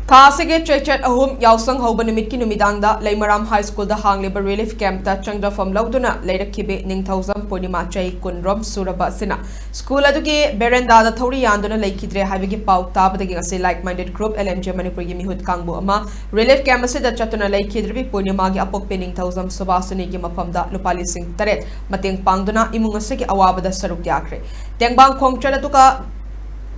Thasige Chechet Ahum Yausang Hobanimit Numidanga, Laimaram High School the Hang Labor Relief Camp that Chandra from Lauduna, later Kibe Ning1000 Purnima Chay Kunrom Surabasina. School Adugi Berenda the Tori Yanduna Lakidre Havigi Pau Tab the like minded group LMJ Manipur Yimihut Kangbu Ama, Relief Camp the Chatuna Lakidri Purnimagi Apok Pinning 1000 Subasani Gimapamda Lupali Singh Taret, Mating Pangduna Imungaseki Awaba the Saruk Yakre. Tengbang Kong Chalatuka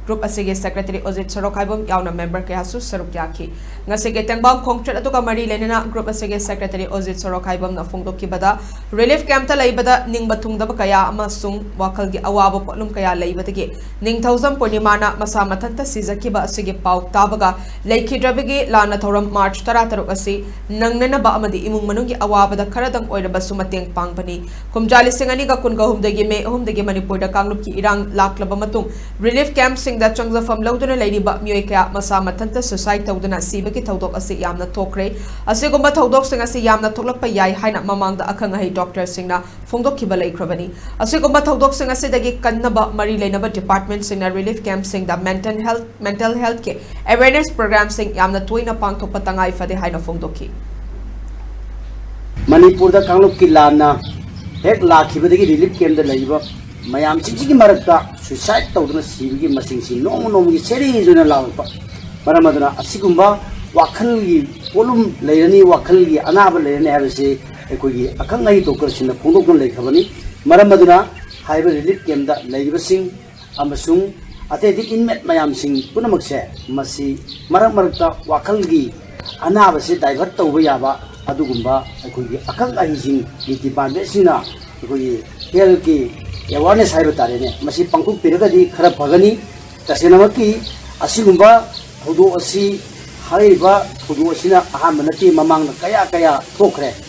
Group Asige Secretary Ozit Sorokaibum Yauna member Kayasu Sarukyaki. Nasige Tengbang Kongchat Atuka Mari Lenina Group Asige Secretary Ozit Sorokaibum na Fungdo Kibada Relief Camp Laibada Ning Batung Dabakaya Amasung Wakalgi Awabo Potlum Kaya Laibatagi Ning 1000 Purnimana Masamatanta Sizakiba Asige Pau Tabaga Lake Drabigi Lana Thoram March Tarataru Asi Nangnana Baamadi Imung Manungi Awabada Karadang Oida Basumateng Pangpani Kumjali Singaniga Kunga Hum de Gime Hum de Gimanipur the Kangluki Irang Laklabamatung Relief Camp Sing that Changza from Lauduna Lady Ba Mueka Masama Tanta Society Taudana Sibaki Taudok Asi Yamna Tokre, Asigumba Taudok Sing Asi Yamna Tolak Payai, Haina Mamang the Akangahi Doctor Singna, Fungdo Kibale Krabani, Asigumba Taudok Sing Asidagi Kanaba Mari Lenaba Department Sing Relief Camp Sing the mental health care awareness program Sing Yamna Tuina Pangto Patangai for the Haina Fungdoki. Manipur the Kangluki Lana, Heck Lakibadi Relief Camp the Labor. Mayam Siki Maraka, suicide Taudana Sigi Masing, no series in a loud Paramadana, Asigumba, Wakali, Polum, Layani, Wakali, Anaba Lane, Avasi, Equi, Akangai Tokers in the Pundokan Lake Havani, Maramadana, Highway Relief Camp that Labor Sing, Amasung, Ate the inmate Mayam Sing, Punamakse, Masi, Maramarta, Wakali, Anabasi, Divert Tawayaba, Adugumba, Equi, Akangai Sing, Niti Pandesina, Equi, Helki. Awareness Haibatare, Masi Panku Piragadi, Karapagani, Tasinamaki, Asigumba, Hudu Asi, Haiba, Hudu Asina, Ahamanati, Mamang, Kaya, Tokre.